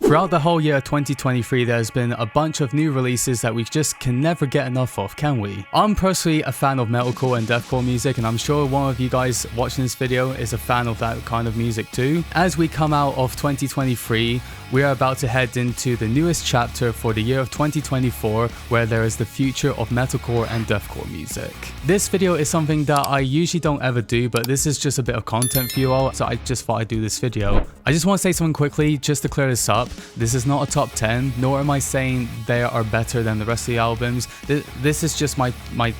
Throughout the whole year of 2023, there's been a bunch of new releases that we just can never get enough of, can we? I'm personally a fan of metalcore and deathcore music, and I'm sure one of you guys watching this video is a fan of that kind of music too. As we come out of 2023, we are about to head into the newest chapter for the year of 2024, where there is the future of metalcore and deathcore music. This video is something that I usually don't ever do, but this is just a bit of content for you all, so I just thought I'd do this video. I just want to say something quickly, just to clear this up. This is not a top 10, nor am I saying they are better than the rest of the albums. This is just my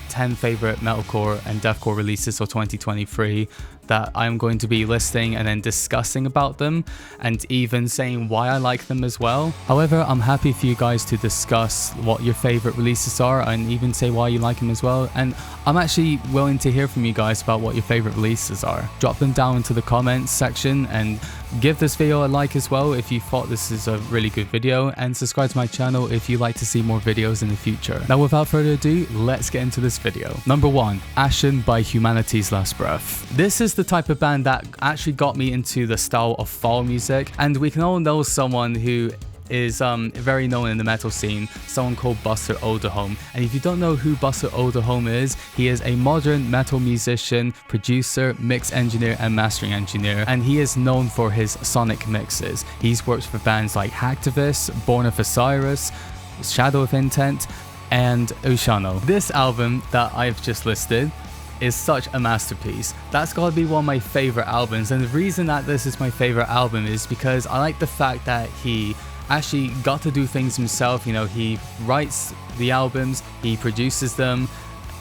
10 favorite metalcore and deathcore releases of 2023 that I'm going to be listing and then discussing about them, and even saying why I like them as well. However, I'm happy for you guys to discuss what your favorite releases are and even say why you like them as well. And I'm actually willing to hear from you guys about what your favorite releases are. Drop them down into the comments section and give this video a like as well if you thought this is a really good video, and subscribe to my channel if you'd like to see more videos in the future. Now without further ado, let's get into this video. Number 1, Ashen by Humanity's Last Breath. This is the type of band that actually got me into the style of fall music, and we can all know someone who is very known in the metal scene, someone called Buster Oderholm. And if you don't know who Buster Oderholm is, he is a modern metal musician, producer, mix engineer and mastering engineer, and he is known for his sonic mixes. He's worked for bands like Hacktivist, Born of Osiris, Shadow of Intent and Oceano. This album that I've just listed is such a masterpiece. That's gotta be one of my favorite albums, and the reason that this is my favorite album is because I like the fact that he actually got to do things himself. You know, he writes the albums, he produces them,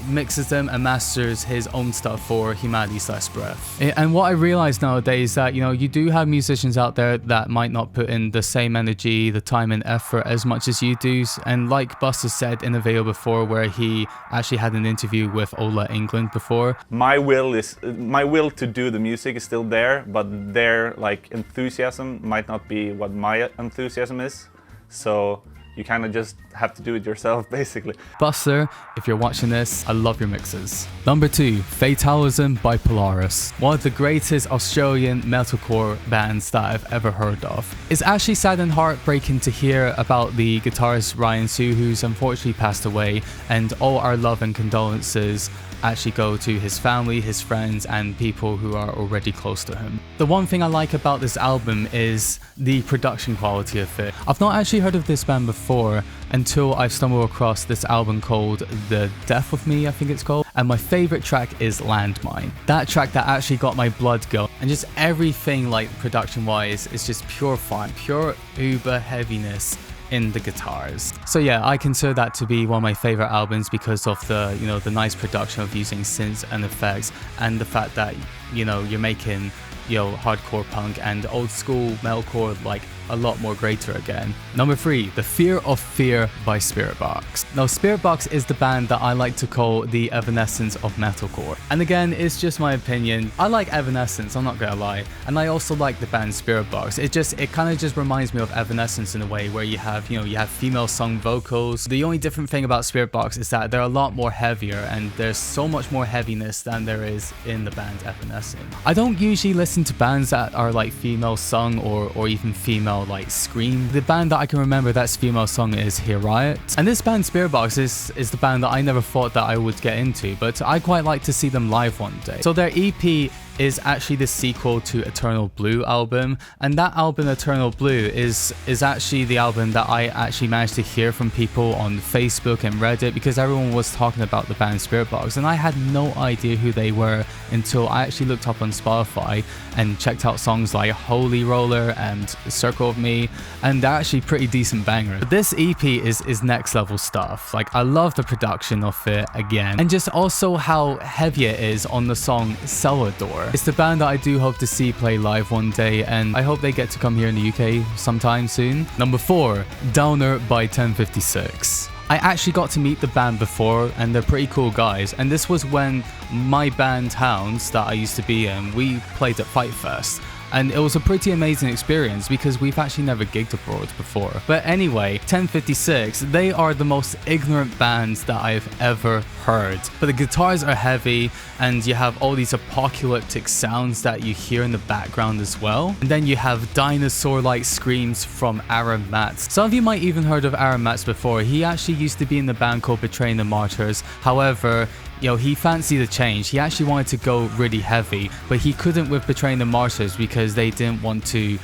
mixes them and masters his own stuff for Humanity's Last Breath. And what I realize nowadays that, you know, you do have musicians out there that might not put in the same energy, the time and effort as much as you do. And like Buster said in a video before where he actually had an interview with Ola England before, my will to do the music is still there, but their like enthusiasm might not be what my enthusiasm is. So you kind of just have to do it yourself, basically. Buster, if you're watching this, I love your mixes. Number 2, Fatalism by Polaris. One of the greatest Australian metalcore bands that I've ever heard of. It's actually sad and heartbreaking to hear about the guitarist Ryan Sue, who's unfortunately passed away, and all our love and condolences actually go to his family, his friends, and people who are already close to him. The one thing I like about this album is the production quality of it. I've not actually heard of this band before until I stumbled across this album called The Death of Me, I think it's called, and my favorite track is Landmine. That track that actually got my blood going, and just everything like production wise is just pure fun, pure uber heaviness in the guitars. So yeah, I consider that to be one of my favorite albums because of the, you know, the nice production of using synths and effects, and the fact that, you know, you're making, you know, hardcore punk and old school metalcore like a lot more greater again. Number 3, The Fear of Fear by Spiritbox. Now Spiritbox is the band that I like to call the Evanescence of metalcore. And again, it's just my opinion. I like Evanescence, I'm not gonna lie. And I also like the band Spiritbox. It kind of just reminds me of Evanescence in a way where you have, you know, you have female sung vocals. The only different thing about Spiritbox is that they're a lot more heavier, and there's so much more heaviness than there is in the band Evanescence. I don't usually listen to bands that are like female sung or even female like scream. The band that I can remember that's female sung is Here Riot, and this band Spiritbox is the band that I never thought that I would get into, but I quite like to see them live one day. So their EP is actually the sequel to Eternal Blue album, and that album Eternal Blue is actually the album that I actually managed to hear from people on Facebook and Reddit, because everyone was talking about the band Spiritbox, and I had no idea who they were until I actually looked up on Spotify and checked out songs like Holy Roller and Circle of Me, and they're actually pretty decent bangers. But this EP is next level stuff. Like, I love the production of it again, and just also how heavy it is on the song Celador. It's the band that I do hope to see play live one day, and I hope they get to come here in the UK sometime soon. Number 4, Downer by 1056. I actually got to meet the band before, and they're pretty cool guys, and this was when my band Hounds that I used to be in, we played at Fight Fest. and it was a pretty amazing experience because we've actually never gigged abroad before. But anyway, 1056, they are the most ignorant bands that I've ever heard. But the guitars are heavy, and you have all these apocalyptic sounds that you hear in the background as well. And then you have dinosaur-like screams from Aaron Matz. Some of you might even heard of Aaron Matz before. He actually used to be in the band called Betraying the Martyrs. However, he fancied a change. He actually wanted to go really heavy, but he couldn't with Betraying the Martyrs because they didn't want to,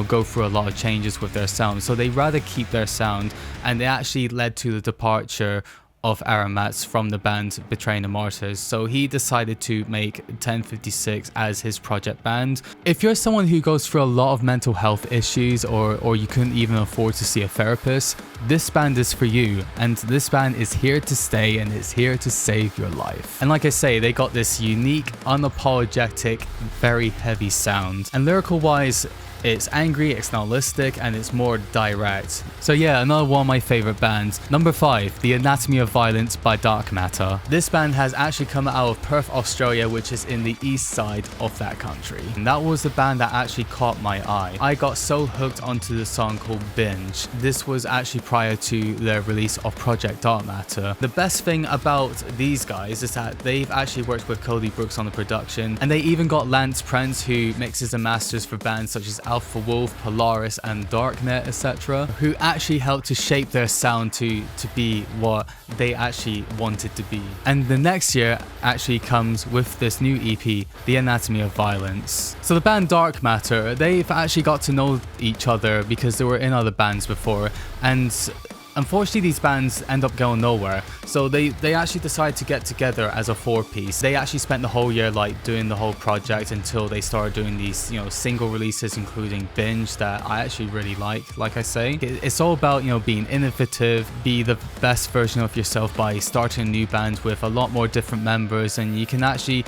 go through a lot of changes with their sound. So they rather keep their sound, and it actually led to the departure of Aaron Matz from the band Betraying the Martyrs. So he decided to make 1056 as his project band. If you're someone who goes through a lot of mental health issues, or you couldn't even afford to see a therapist, this band is for you, and this band is here to stay and is here to save your life. And like I say, they got this unique, unapologetic, very heavy sound. And lyrical wise, it's angry, it's nihilistic, and it's more direct. So yeah, another one of my favorite bands. Number 5, The Anatomy of Violence by Dark Matter. This band has actually come out of Perth, Australia, which is in the east side of that country. And that was the band that actually caught my eye. I got so hooked onto the song called Binge. This was actually prior to their release of Project Dark Matter. The best thing about these guys is that they've actually worked with Cody Brooks on the production, and they even got Lance Prince, who mixes and masters for bands such as Alpha Wolf, Polaris, and Darket, etc., who actually helped to shape their sound to be what they actually wanted to be. And the next year actually comes with this new EP, The Anatomy of Violence. So the band Dark Matter, they've actually got to know each other because they were in other bands before, and unfortunately, these bands end up going nowhere, so they actually decided to get together as a 4-piece. They actually spent the whole year doing the whole project until they started doing these single releases, including Binge, that I actually really like I say. It's all about being innovative, be the best version of yourself by starting a new band with a lot more different members, and you can actually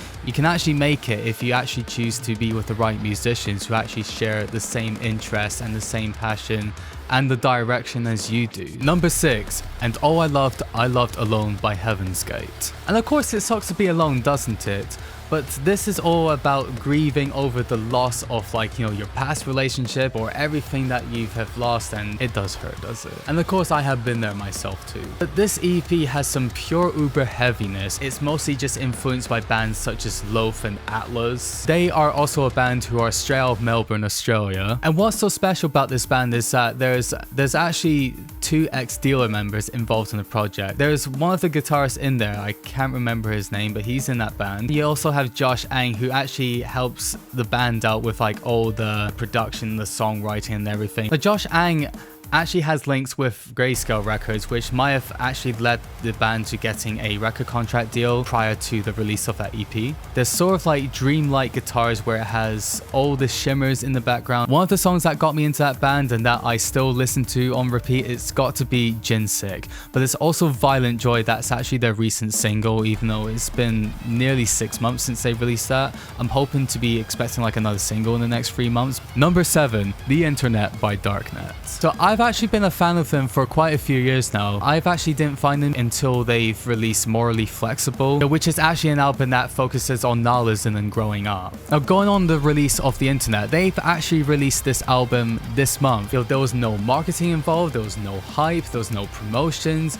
make it if you actually choose to be with the right musicians who actually share the same interests and the same passion and the direction as you do. Number 6, And Oh I Loved Alone by Heaven's Gate. And of course it sucks to be alone, doesn't it? But this is all about grieving over the loss of your past relationship or everything that you have lost, and it does hurt, does it? And of course I have been there myself too. But this EP has some pure uber heaviness. It's mostly just influenced by bands such as Loaf and Atlas. They are also a band who are straight out of Melbourne, Australia. And what's so special about this band is that there's actually 2 ex-Dealer members involved in the project. There's one of the guitarists in there, I can't remember his name, but he's in that band. You also have Josh Ang, who actually helps the band out with all the production, the songwriting and everything. But Josh Ang actually has links with Grayscale Records, which might have actually led the band to getting a record contract deal prior to the release of that EP. There's sort of dreamlike guitars where it has all the shimmers in the background. One of the songs that got me into that band and that I still listen to on repeat, it's got to be Jinsick. But there's also Violent Joy, that's actually their recent single, even though it's been nearly 6 months since they released that. I'm hoping to be expecting another single in the next 3 months. Number 7, The Internet by Darknet. So I've actually been a fan of them for quite a few years now. I've actually didn't find them until they've released Morally Flexible, which is actually an album that focuses on nihilism and growing up. Now, going on the release of The Internet, they've actually released this album this month. There was no marketing involved, there was no hype, there was no promotions,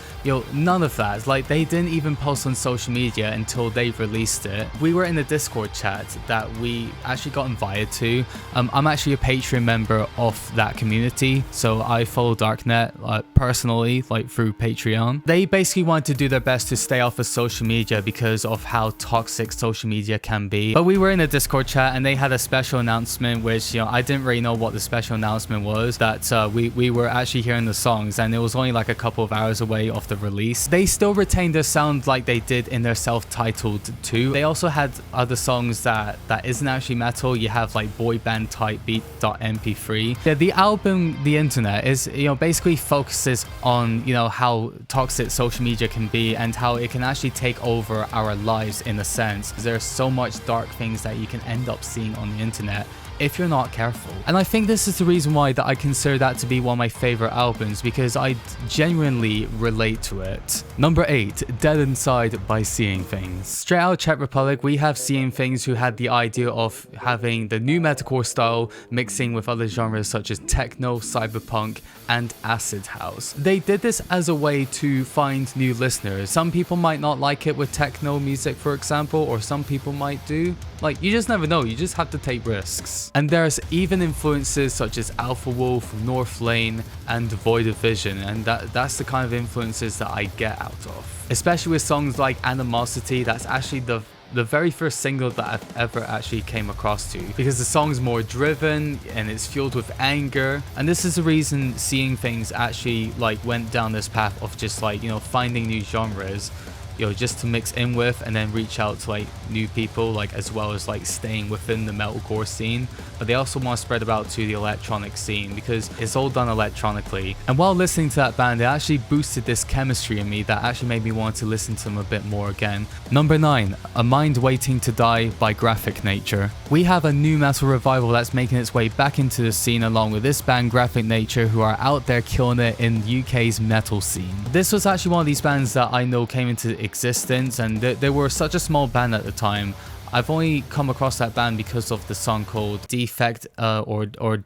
none of that. They didn't even post on social media until they released it. We were in a Discord chat that we actually got invited to. I'm actually a Patreon member of that community, so I follow Darknet personally, through Patreon. They basically wanted to do their best to stay off of social media because of how toxic social media can be. But we were in a Discord chat and they had a special announcement, which I didn't really know what the special announcement was, that we were actually hearing the songs, and it was only a couple of hours away of the release. They still retained their sound like they did in their self-titled 2. They also had other songs that isn't actually metal. You have boy band type beat.mp3. Yeah, the album The Internet is basically focuses on how toxic social media can be and how it can actually take over our lives in a sense. There's so much dark things that you can end up seeing on the internet if you're not careful. And I think this is the reason why that I consider that to be one of my favorite albums, because I genuinely relate to it. Number 8, Dead Inside by Seeing Things. Straight out of Czech Republic, we have Seeing Things, who had the idea of having the new metalcore style mixing with other genres such as techno, cyberpunk, and acid house. They did this as a way to find new listeners. Some people might not like it with techno music, for example, or some people might do. Like, you just never know, you just have to take risks. And there's even influences such as Alpha Wolf, North Lane, and Void of Vision, and that's the kind of influences that I get out of. Especially with songs like Animosity, that's actually the very first single that I've ever actually came across to, because the song's more driven and it's fueled with anger. And this is the reason Seeing Things actually like went down this path of just like, you know, finding new genres, you know, just to mix in with and then reach out to like new people, like as well as like staying within the metalcore scene. But they also want to spread about to the electronic scene because it's all done electronically. And while listening to that band, it actually boosted this chemistry in me that actually made me want to listen to them a bit more again. Number 9, A Mind Waiting to Die by Graphic Nature. We have a new metal revival that's making its way back into the scene along with this band Graphic Nature, who are out there killing it in UK's metal scene. This was actually one of these bands that I know came into existence, and they were such a small band at the time. I've only come across that band because of the song called Defect or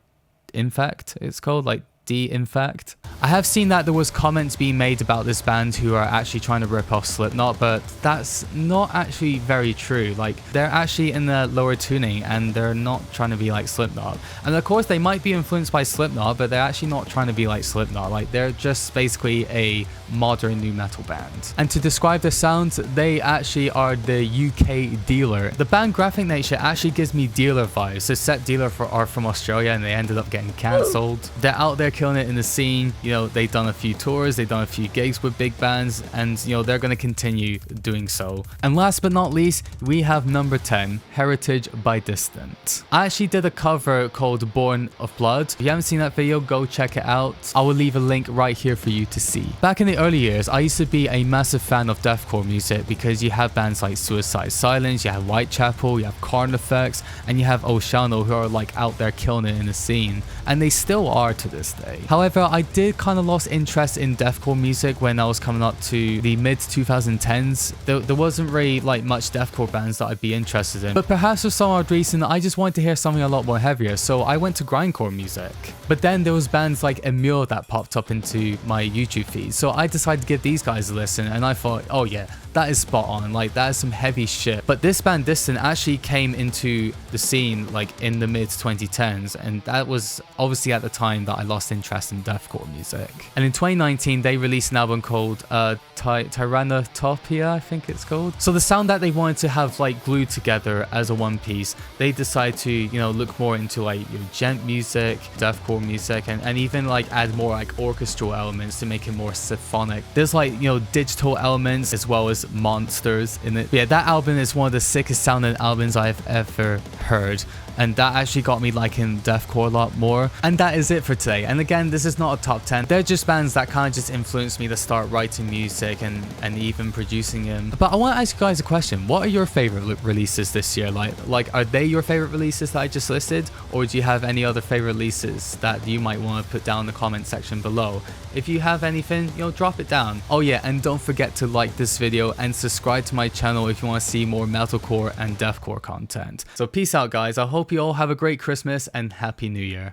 Infect, it's called, like De-Infect. I have seen that there was comments being made about this band who are actually trying to rip off Slipknot, but that's not actually very true. Like, they're actually in the lower tuning and they're not trying to be like Slipknot. And of course they might be influenced by Slipknot, but they're actually not trying to be like Slipknot. Like, they're just basically a modern new metal band. And to describe their sound, they actually are the UK Dealer. The band Graphic Nature actually gives me Dealer vibes. So Set Dealer are from Australia and they ended up getting cancelled. They're out there killing it in the scene. You know, they've done a few tours, they've done a few gigs with big bands, and you know, they're going to continue doing so. And last but not least, we have number 10, Heritage by Distant. I actually did a cover called Born of Blood. If you haven't seen that video, go check it out. I will leave a link right here for you to see. Back in the early years, I used to be a massive fan of deathcore music because you have bands like Suicide Silence, you have Whitechapel, you have Carnifex, and you have Oceano, who are like out there killing it in the scene, and they still are to this day. However, I did kind of lost interest in deathcore music when I was coming up to the mid 2010s. There wasn't really like much deathcore bands that I'd be interested in, but perhaps for some odd reason I just wanted to hear something a lot more heavier, so I went to grindcore music. But then there was bands like Emure that popped up into my YouTube feed, so I decided to give these guys a listen, and I thought, oh yeah, that is spot on, like that is some heavy shit. But this band Distant actually came into the scene like in the mid 2010s, and that was obviously at the time that I lost interest in deathcore music. And in 2019 they released an album called Tyrannotopia, I think it's called. So the sound that they wanted to have like glued together as a one piece, they decided to, you know, look more into like gent music, deathcore music, and even like add more like orchestral elements to make it more symphonic. There's like, you know, digital elements as well as monsters in it. But yeah, that album is one of the sickest sounding albums I've ever heard, and that actually got me liking deathcore a lot more. And that is it for today. And again, this is not a top 10. They're just bands that kind of just influenced me to start writing music and even producing them. But I want to ask you guys a question. What are your favorite releases this year? Like are they your favorite releases that I just listed, or do you have any other favorite releases that you might want to put down in the comment section below? If you have anything, you know, drop it down. Oh yeah, and don't forget to like this video and subscribe to my channel if you want to see more metalcore and deathcore content. So peace out guys. I hope you all have a great Christmas and Happy New Year.